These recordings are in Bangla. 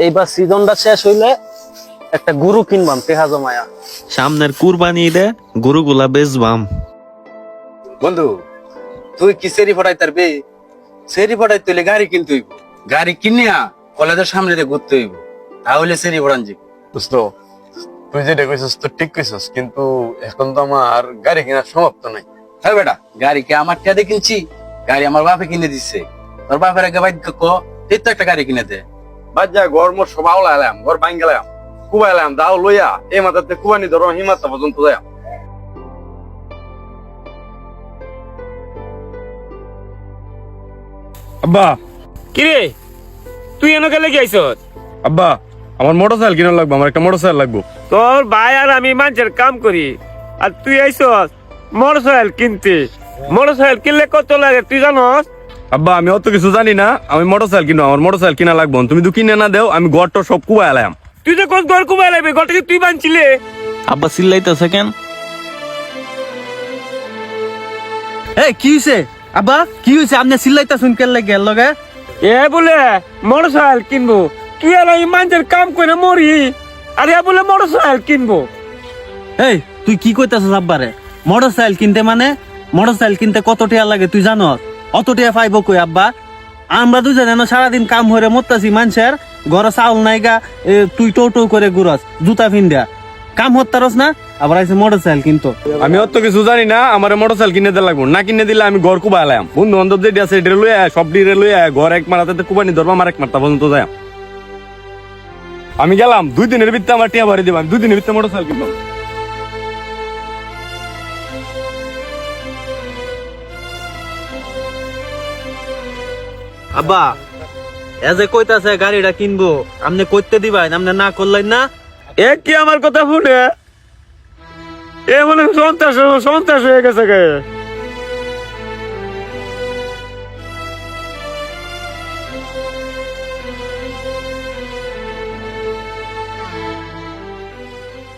এইবার সিজনটা শেষ হইলে একটা গরু কিনবাম টেহা জমায়া। সামনের কুরবানি ঈদে গরুগুলা বেচবাম। বন্ধু তুই কি সেরি ফটাই তারবি? সেরি ফটাই তুইলে গাড়ি কিনতে হইব। গাড়ি কিনিয়া কলেজের সামনে দিয়ে ঘুরতে হইব, তাহলে সেরি ফটান যাবে। দোস্ত, তুই যেটা কইছিস তো ঠিক কইছিস, কিন্তু এখন তো আমার গাড়ি কেনার সমাপ্ত নাই। হ্যাঁ বেটা, গাড়ি কে আমার টিয়া দিয়ে কিনছি? গাড়ি আমার বাপে কিনে দিচ্ছে। তোর বাপের আগে বাইক এই তো একটা গাড়ি কিনে দে। বাদ যা, ঘর মোর সব আওলা এলাম, ঘর ভাঙ গেলাম, কুবা এলাম, দাও লইয়া এই মাথাতে কুবানি ধরো হিমাতা পর্যন্ত যায়। আব্বা, কিরে তুই এনে গেলে গেছ? আব্বা আমার মোটরসাইকেল কিনা লাগবে, আমার একটা মোটরসাইকেল লাগবে। তোর ভাই আর আমি মানুষের কাম করি, আর তুই আইস মোটরসাইকেল কিনতে। মোটরসাইকেল কিনলে কত লাগে তুই জানস? আব্বা আমি অত কিছু জানি না, আমি মোটরসাইকেল কিনো, আমার মোটরসাইকেল কিনা লাগবে। তুমি তো কিনে না দেও, আমি ঘরটা সব কুবা এলাম। তুই তো কোন ঘর কুমাই লাগবে, ঘরটা কি তুই বানছিলে? আব্বা চিল্লাইতেছে কেন? এই কি হইছে আব্বা, কি হইছে? আপনি চিল্লাইতাছেন কেন লাগে এর লগে? এ বলে মোটরসাইকেল কিনবো, তুই আর আমি মানুষের কাম করে মরি, আর এ বলে মোটরসাইকেল কিনবো। এই তুই কি কইতাছিস আব্বারে? মোটরসাইকেল কিনতে মানে? মোটরসাইকেল কিনতে কত টাকা লাগে তুই জানস? অত টাকা পাইব কই আব্বা? আমরা দুজন সারাদিন কাম হইরে মরতাছি, মানুষের ঘরে চাউল নাইগা, তুই টো করে ঘুরস জুতা ফিন্দা, কাম হত্তারস না, আবার আইছে মোটরসাইকেল কিনতো। আমি অত কিছু জানি না, আমার মোটরসাইকেল কিনে দিতে লাগবো। না কিনে দিলে আমি ঘর কুবা এলাম। বন্ধু বান্ধব যেটা আছে এটা লইয়া সব ডিরে লইয়া ঘর এক মারাতে কুবানি ধরবো, আমার এক মারতা পর্যন্ত যায়। আমি গেলাম, 2 দিনের ভিতরে আমার টিয়া ভরে দিবাম, 2 দিনের ভিতরে মোটরসাইকেল কিনবো। আব্বা এ যে কইতাছে গাড়িটা কিনবো, আপনি কইতে দিবেন, আপনি না করলেন না? এ কি আমার কথা শুনে এ মনে সন্ত্রাস সন্ত্রাস হয়ে গেছে গে।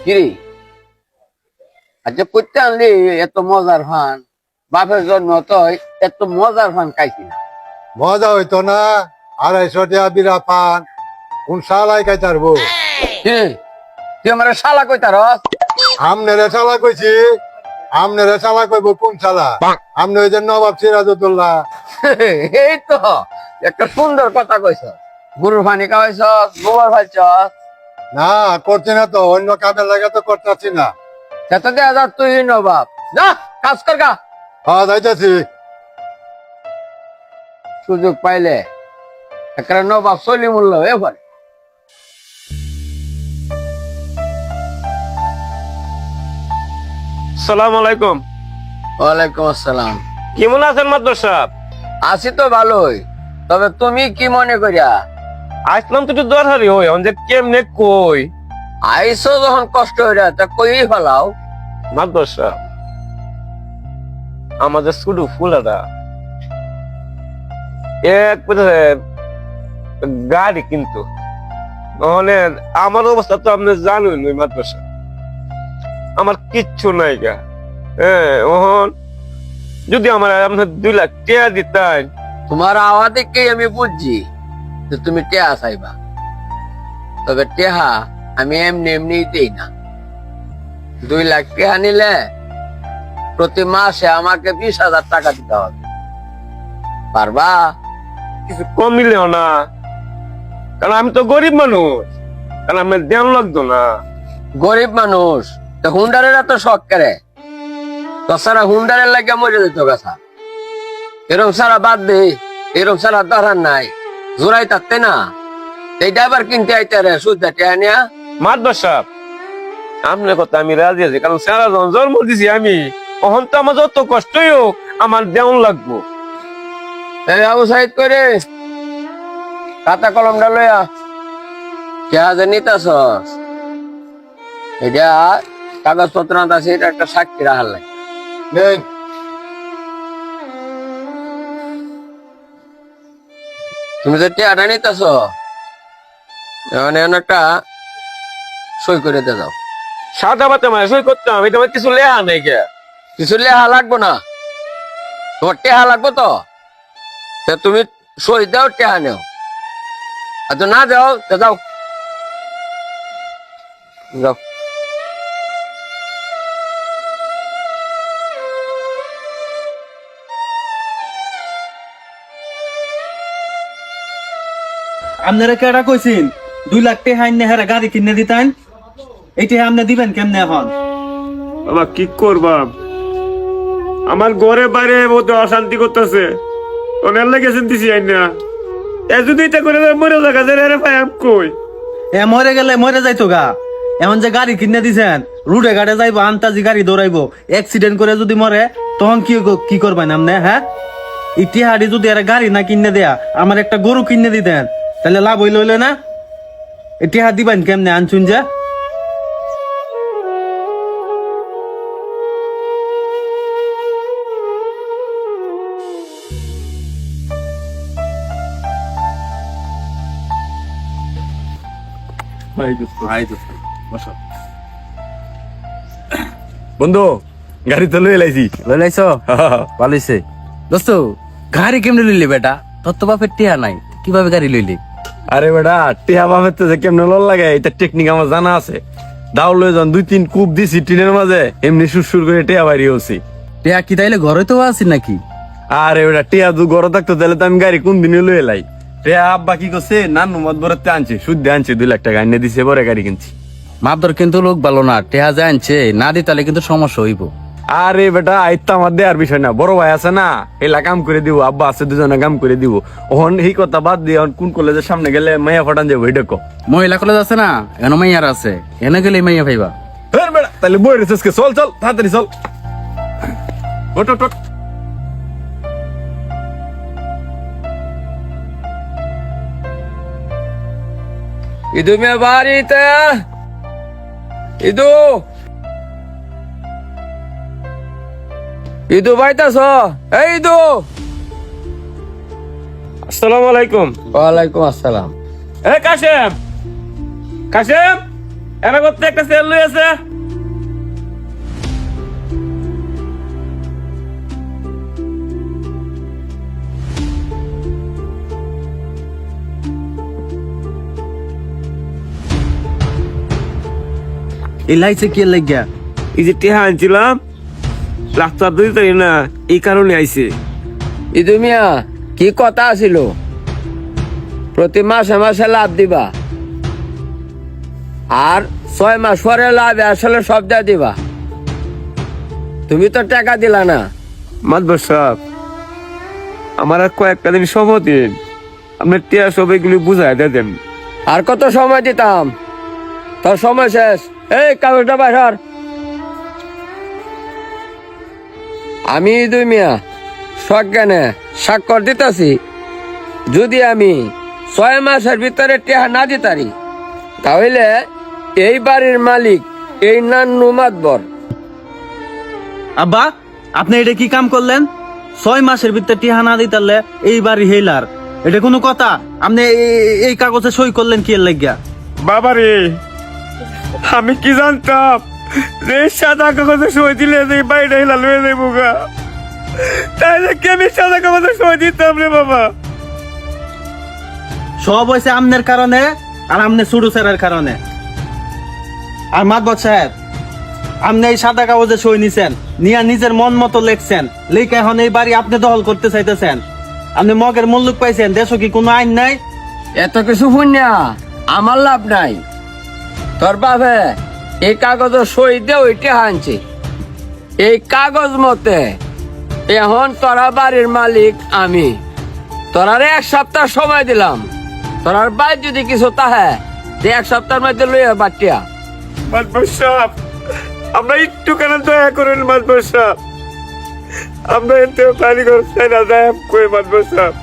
কিরে আচ্ছা করতে আনলি এত মজার ফান? বাপের জন্ম তো এত মজার ফান খাইছি না। মজা হইতো না? 250 টাকা বিরা পান কোন শালাই খাইতারবো? কিরে তুই আমার শালা কইতারস? আমনেরে শালা কইছি? আমনেরে শালা কইব কোন শালা? আমনে ওই যে নবাব সিরাজউদ্দৌলা। এই তো একটা সুন্দর কথা কইছ। গরুর পানি খাওয়াইছ, গোবর ফাইছ, না করছি না তো, অন্য কাজে লাগে তো করতেছি না। সেটা দেখা যা তুই নবাব। যা কাজ কর গা। হ্যাঁ যাইতেছি। সুযোগ পাইলে একটা নবাব সলিমুল্লাহ হয়ে পড়ে। সালাম আলাইকুম। ওয়ালাইকুম আসসালাম। কেমন আছেন মাদ্র সাহেব? আছি তো ভালোই, তবে তুমি কি মনে করিয়া? আসলাম তো একটু দরকারি হই, যে কেমনে কই আইসো যখন কষ্ট হইয়া তা কই ফেলাও। মাদ্র সাহেব আমাদের শুধু ফুলাটা এক গাড়ি কিন্তু মানে আমার অবস্থা তো আপনি জানেন ওই মাদ্র সাহেব, আমার কিচ্ছু নাই গা। হ্যাঁ ওহন যদি আমার আপনার 2 লাখ টাকা দিতেন। তোমার আওয়াজ দেখেই আমি বুঝছি যে তুমি টেহা চাইবা, তবে টেহা আমি এমনি এমনি দেই না। 2 লাখ টাকা নিলে প্রতি মাসে আমাকে 20,000 টাকা দিতে হবে। পারবা? কিছু কম নিলেও না, কারণ আমি তো গরিব মানুষ, কারণ আমি দেন লাগতো না। গরিব মানুষ তো হুন্ডারের এত শখ করে? তাছাড়া হুন্ডারের লাগে মরে যেত গাছা। এরকম সারা বাদ দে, এরকম সারা দরকার নাই। জোড়াই থাকতে না এই ড্রাইভার কিনতে আইতে রে সুদ্ধা টেহা নিয়া। মাদ্র সাহেব আপনার কথা আমি রাজি আছি, কারণ সারা জন্ম দিছি আমি, তখন তো আমার যত কষ্টই হোক আমার দেওয়ান লাগবো। এই আবু সাইদ করে খাতা কলমটা লইয়া জাহাজে নিতাছস, এটা কাগজপত্র আছে, এটা একটা সাক্ষী রাখার লাগে। নেন। তুমি যে টেয়াটা নিতেছ মানে একটা সই করে দিয়ে দাও। সাদা বাতে মানে সই করতাম, এটা আমার কিছু লেহা নেই কে। কিছু লেহা লাগবো না, তোমার টেহা লাগবো তো তুমি সই দাও, টেহা নেও। আর তো না যাও তো যাও। যাও। আপনারা কেডা কইছেন 2 লাখ টাকা আইনে হেরা গাড়ি কিনে দিতেন, এইটা আপনি দিবেন কেমনে এখন? বাবা কি করবা, আমার ঘরে বাইরে মধ্যে অশান্তি করতেছে, ওনার লাগে চিন্তিছি আইনা। এ যদি এটা করে মরে থাকা যায় রে ভাই, আমি কই এ মরে গেলে মরে যাইতো গা। এখন যে গাড়ি কিনে দিছেন, রুডে গাড়ে যাইবো, আন্তাজি গাড়ি দৌড়াইবো, অ্যাক্সিডেন্ট করে যদি মরে তখন কি করবেন আপনি? হ্যাঁ, ইতিহাদি যদি এরা গাড়ি না কিনে দেয়া আমার একটা গরু কিনে দিতেন, তাহলে লাভ হইলে না? ইতিহাদ দিবেন কেমনে আনছুন যে? বন্ধু গাড়ি তো লই লাইছি। লাইছো ভালো হইছে। দোস্ত গাড়ি কেমনে লইলি বেটা? তোর তো বাপের টিয়া নাই, কিভাবে গাড়ি লইলি? আরে বেটা টিয়া বাপের তো যে কেমনে লল লাগে এটা টেকনিক আমার জানা আছে। দাও লই যান 2-3 কূপ দিছি টিনের মাঝে, এমনি সুরসুর করে টিয়া বাড়ি হচ্ছি। টিয়া কি তাইলে ঘরে তো আছি নাকি? আরে বেটা টিয়া দু ঘর থাকতো তাহলে তো আমি গাড়ি কোন দিনে লই এলাই। টিয়া আব্বা কি করছে, নানু মত বরতে আনছে, শুদ্ধ আনছে 2 লাখ টাকা এনে দিছে, পরে গাড়ি কিনছি। মাপদর কিন্তু লোক ভালো না, টিয়া যা আনছে না দি তাহলে কিন্তু সমস্যা হইব। আরে বেটা আইতো আমার দেয়ার বিষয় না, বড় ভাই আছে না, এলা কাম করে দিব, আব্বা আছে দুজনে কাম করে দিব। ওহন এই কথা বাদ দিয়ে কোন কলেজের সামনে গেলে মাইয়া ফাটান যাবো এটা কো। মহিলা কলেজ আছে না, এখানে মাইয়ার আছে, এনে গেলে মাইয়া ভাইবা। বেটা তাহলে বই রেসেস কে, চল চল তাড়াতাড়ি চল। ওট ওট ওট। ইদু মিয়া বাড়িতে? ইদু, ইদু বাইতাছ? এই ইদু। আসসালামু আলাইকুম। ওয়ালাইকুম আসসালাম। এ কাশেম, কাশেম এরা করতে একটা সেল লই আছে। এই লাইছে কি লাগিয়া? এই যে টেহা আনছিলাম লাখটার 2 তারিখ না, এই কারণে আইছে। ইদু মিয়া কি কথা ছিল? প্রতি মাসে মাসে লাভ দিবা, আর 6 মাস পরে লাভ আসলে সব দিয়ে দিবা। তুমি তো টাকা দিলা না। মাতবর সাহেব, আমার আর কয়েকটা দিন সময় দিন, আপনার টিয়া সব এগুলি বুঝাই দেন। আর কত সময় দিতাম? তোর সময় শেষ। এই কাগজটা বাইর। আমি দুই মিয়া সজ্ঞানে স্বাক্ষর দিতেছি, যদি আমি 6 মাসের ভিতরে টেহা না দিতারি, তাহলে এই বাড়ির মালিক এই নান্নু মাতবর। আব্বা আপনি এটা কি কাম করলেন? 6 মাসের ভিতরে টিহা না দিতালে এই বাড়ি হেলার, এটা কোনো কথা? আপনি এই কাগজে সই করলেন কি এর লাগিয়া? বাবারে, আমি কি জানতাম যে সাদা কাগজে সই দিলে যে বাইরে হিলাল হয়ে যাবো গা। তাইলে কি আমি সাদা কাগজে সই দিতাম রে বাবা? সব হয়েছে আমনের কারণে আর আমনে সুডু স্যারের কারণে। আর মাতবর সাহেব, আপনি এই সাদা কাগজে সই নিছেন, নিয়া নিজের মন মতো লেখছেন, লিখে এখন এই বাড়ি আপনি দখল করতে চাইতেছেন। আপনি মগের মুল্লুক পাইছেন, দেশও কি কোনো আইন নাই? এত কিছু শুনিয়া আমার লাভ নাই। তোর বাপে এই কাগজ সই দিয়ে ওই টেহা আনছে, এই কাগজ মতে এখন তোরা বাড়ির মালিক আমি। তোরারে 1 সপ্তাহ সময় দিলাম, তোরার বাইর যদি কিছু তাহে 1 সপ্তাহের মধ্যে লইয়া বাটিয়া। মাতবর সাহেব, আমরা একটু কেন দয়া করেন মাতবর সাহেব, আমরা এতে পানি করতে না দয়া করে মাতবর সাহেব।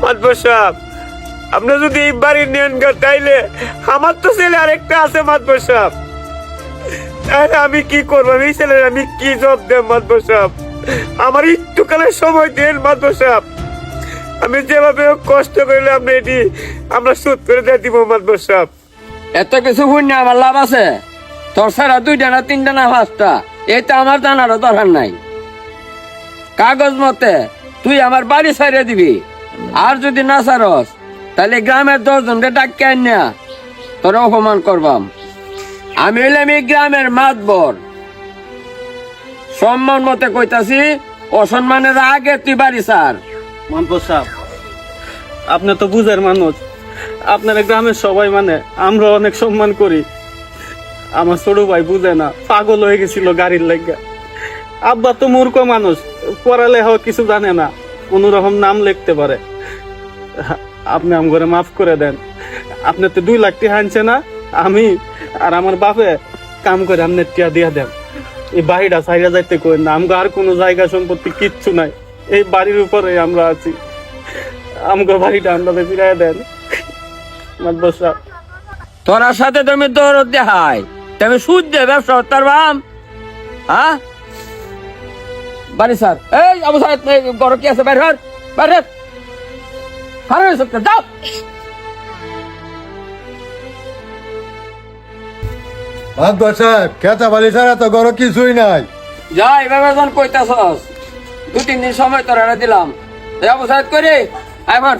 মাতবর সাহেব, আপনি যদি এই বাড়ি নেন গা, তাইলে আমার তো ছেলে আরেকটা আছে মাতবর সাহেব, তাহলে আমি কি করবো? এই ছেলের আমি কি জব দেব মাতবর সাহেব? আমার একটু কালের সময় দেন মাতবর সাহেব, আমি যেভাবে হোক কষ্ট করলে আপনি এটি আমরা শোধ করে দিয়ে দিব মাতবর সাহেব। এত কিছু শুনি আমার লাভ আছে? তোর সারা 2টা না 3টা না 5টা, এটা আমার জানারও দরকার নাই। কাগজ মতে তুই আমার বাড়ি ছাড়িয়ে দিবি, আর যদি না ছাড়স তাহলে গ্রামের 10 জনকে ডাকিয়ে আনিয়া তোরা অপমান করবাম। আমি হইলাম এই গ্রামের মাতবর, সম্মান মতে কইতাছি, অসম্মানের আগে তুই বাড়ি স্যার। মানবর সাহেব, আপনি তো বুঝের মানুষ, আপনার গ্রামের সবাই মানে আমরা অনেক সম্মান করি। আমার ছোট ভাই বুঝে না, পাগল হয়ে গেছিল গাড়ির লাগা। আব্বা তো মূর্খ মানুষ, পড়ালেখা কিছু জানে না, কোন রকম নাম লিখতে পারে। আপনি আম করে মাফ করে দেন। আপনি তো 2 লাখ টাকা আনছে না, আমি আর আমার বাপে কাম করে আপনি টিয়া দিয়া দেন। এই বাড়িটা সাইরা যাইতে কই না, আমগো আর কোনো জায়গা সম্পত্তি কিচ্ছু নাই, এই বাড়ির উপরে আমরা আছি। আমগো বাড়িটা আমরা ফিরাই দেন মাতবর সাহেব। তোরার সাথে তুমি দৌড় দেখাই, তুমি সুদ দিয়ে ব্যবসা করতে পারবাম? হ্যাঁ বাড়ি স্যার। এই আবু সাহেব, বড় কি আছে? বাইর হর, বাইর হর। হারাই সবটা যাও। মাতবর সাহেব, খেতা বালি ছাড়া তো ঘর কিছুই নাই। যা এভাবে যখন কইতাছস, 2-3 দিন সময় তোরা দিলাম। এই আবু সাহেব করে আয় মার।